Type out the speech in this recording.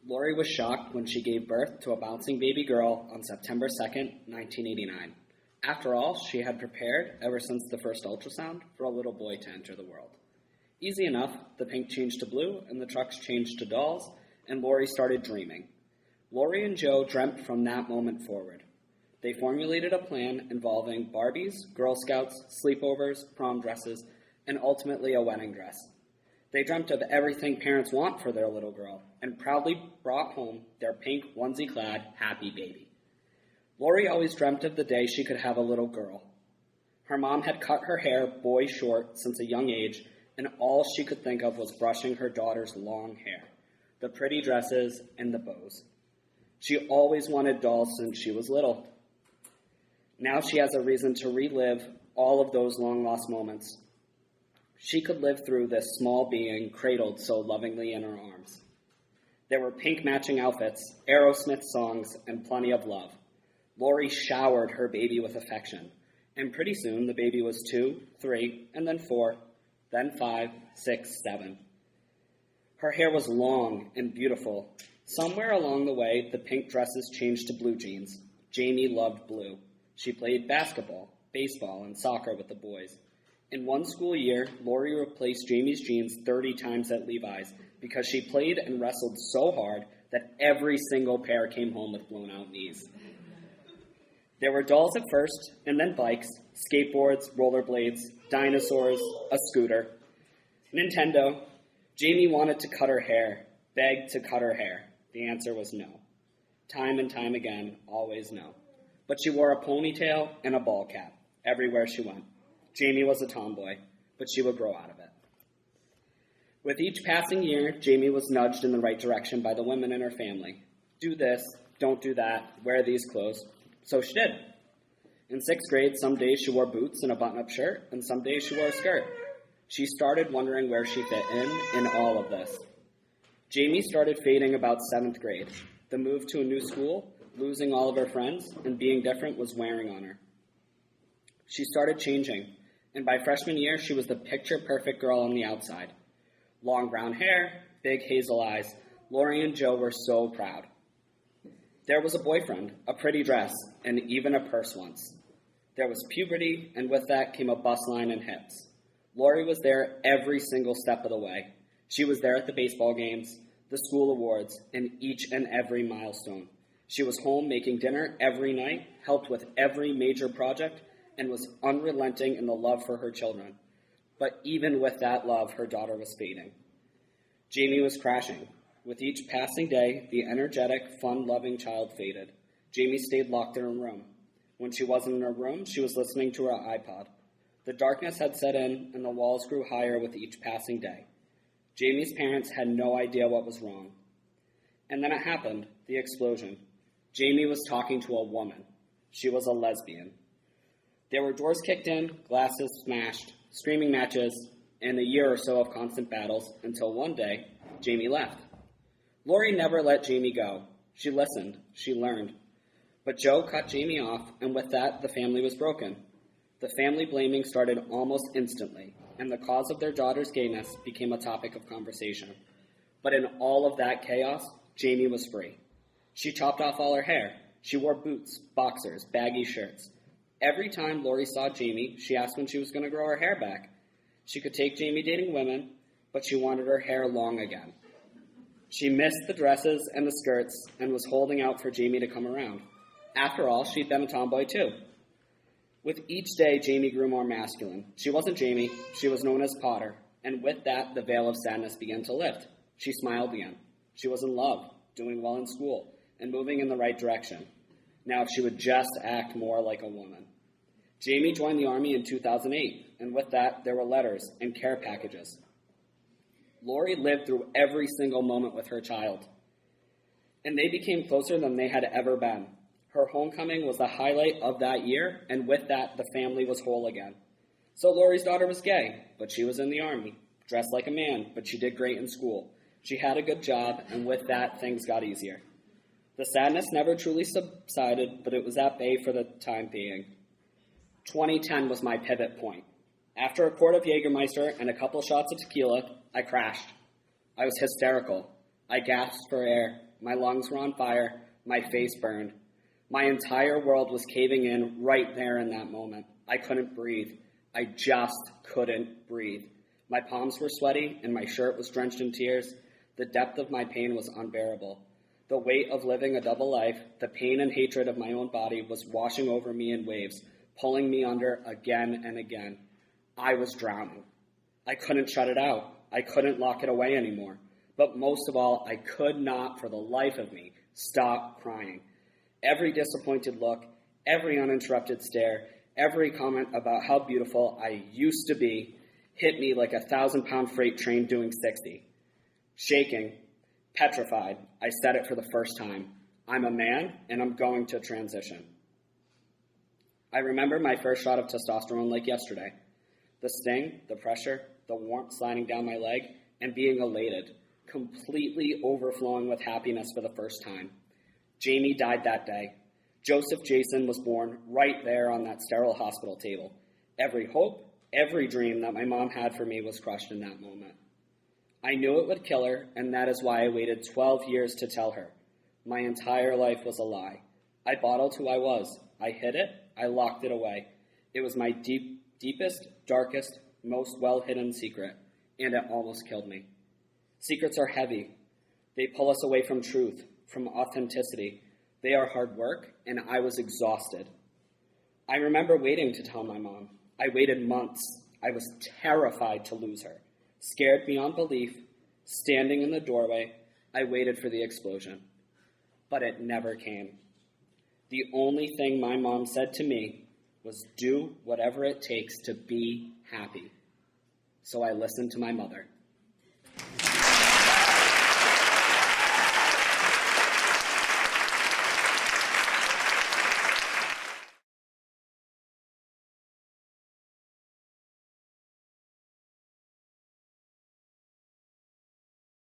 Lori was shocked when she gave birth to a bouncing baby girl on September 2nd, 1989. After all, she had prepared, ever since the first ultrasound, for a little boy to enter the world. Easy enough, the pink changed to blue, and the trucks changed to dolls, and Lori started dreaming. Lori and Joe dreamt from that moment forward. They formulated a plan involving Barbies, Girl Scouts, sleepovers, prom dresses, and ultimately a wedding dress. They dreamt of everything parents want for their little girl, and proudly brought home their pink onesie-clad happy baby. Lori always dreamt of the day she could have a little girl. Her mom had cut her hair boy short since a young age, and all she could think of was brushing her daughter's long hair, the pretty dresses, and the bows. She always wanted dolls since she was little. Now she has a reason to relive all of those long-lost moments. She could live through this small being cradled so lovingly in her arms. There were pink matching outfits, Aerosmith songs, and plenty of love. Lori showered her baby with affection, and pretty soon the baby was 2, 3, and then 4, then 5, 6, 7. Her hair was long and beautiful. Somewhere along the way, the pink dresses changed to blue jeans. Jamie loved blue. She played basketball, baseball, and soccer with the boys. In one school year, Lori replaced Jamie's jeans 30 times at Levi's because she played and wrestled so hard that every single pair came home with blown-out knees. There were dolls at first, and then bikes, skateboards, rollerblades, dinosaurs, a scooter. Nintendo. Jamie wanted to cut her hair, begged to cut her hair. The answer was no. Time and time again, always no. But she wore a ponytail and a ball cap everywhere she went. Jamie was a tomboy, but she would grow out of it. With each passing year, Jamie was nudged in the right direction by the women in her family. Do this, don't do that, wear these clothes. So she did. In 6th grade, some days she wore boots and a button-up shirt, and some days she wore a skirt. She started wondering where she fit in all of this. Jamie started fading about 7th grade. The move to a new school, losing all of her friends, and being different was wearing on her. She started changing, and by freshman year, she was the picture-perfect girl on the outside. Long brown hair, big hazel eyes. Lori and Joe were so proud. There was a boyfriend, a pretty dress, and even a purse once. There was puberty, and with that came a bust line and hips. Lori was there every single step of the way. She was there at the baseball games, the school awards, and each and every milestone. She was home making dinner every night, helped with every major project, and was unrelenting in the love for her children. But even with that love, her daughter was fading. Jamie was crashing. With each passing day, the energetic, fun-loving child faded. Jamie stayed locked in her room. When she wasn't in her room, she was listening to her iPod. The darkness had set in, and the walls grew higher with each passing day. Jamie's parents had no idea what was wrong. And then it happened, the explosion. Jamie was talking to a woman. She was a lesbian. There were doors kicked in, glasses smashed, screaming matches, and a year or so of constant battles until one day, Jamie left. Lori never let Jamie go. She listened. She learned. But Joe cut Jamie off, and with that, the family was broken. The family blaming started almost instantly, and the cause of their daughter's gayness became a topic of conversation. But in all of that chaos, Jamie was free. She chopped off all her hair. She wore boots, boxers, baggy shirts. Every time Lori saw Jamie, she asked when she was going to grow her hair back. She could take Jamie dating women, but she wanted her hair long again. She missed the dresses and the skirts and was holding out for Jamie to come around. After all, she'd been a tomboy too. With each day, Jamie grew more masculine. She wasn't Jamie, she was known as Potter, and with that, the veil of sadness began to lift. She smiled again. She was in love, doing well in school, and moving in the right direction. Now, if she would just act more like a woman. Jamie joined the Army in 2008, and with that, there were letters and care packages. Lori lived through every single moment with her child, and they became closer than they had ever been. Her homecoming was the highlight of that year, and with that, the family was whole again. So Lori's daughter was gay, but she was in the Army, dressed like a man, but she did great in school. She had a good job, and with that, things got easier. The sadness never truly subsided, but it was at bay for the time being. 2010 was my pivot point. After a quart of Jägermeister and a couple shots of tequila, I crashed. I was hysterical. I gasped for air. My lungs were on fire. My face burned. My entire world was caving in right there in that moment. I couldn't breathe. I just couldn't breathe. My palms were sweaty and my shirt was drenched in tears. The depth of my pain was unbearable. The weight of living a double life, the pain and hatred of my own body was washing over me in waves, pulling me under again and again. I was drowning. I couldn't shut it out. I couldn't lock it away anymore. But most of all, I could not, for the life of me, stop crying. Every disappointed look, every uninterrupted stare, every comment about how beautiful I used to be hit me like a 1,000-pound freight train doing 60. Shaking, petrified, I said it for the first time. I'm a man, and I'm going to transition. I remember my first shot of testosterone like yesterday. The sting, the pressure, the warmth sliding down my leg, and being elated, completely overflowing with happiness for the first time. Jamie died that day. Joseph Jason was born right there on that sterile hospital table. Every hope, every dream that my mom had for me was crushed in that moment. I knew it would kill her, and that is why I waited 12 years to tell her. My entire life was a lie. I bottled who I was. I hid it. I locked it away. It was my deepest, darkest, most well-hidden secret, and it almost killed me. Secrets are heavy. They pull us away from truth, from authenticity. They are hard work, and I was exhausted. I remember waiting to tell my mom. I waited months. I was terrified to lose her. Scared beyond belief, standing in the doorway, I waited for the explosion. But it never came. The only thing my mom said to me was, do whatever it takes to be happy. So I listened to my mother.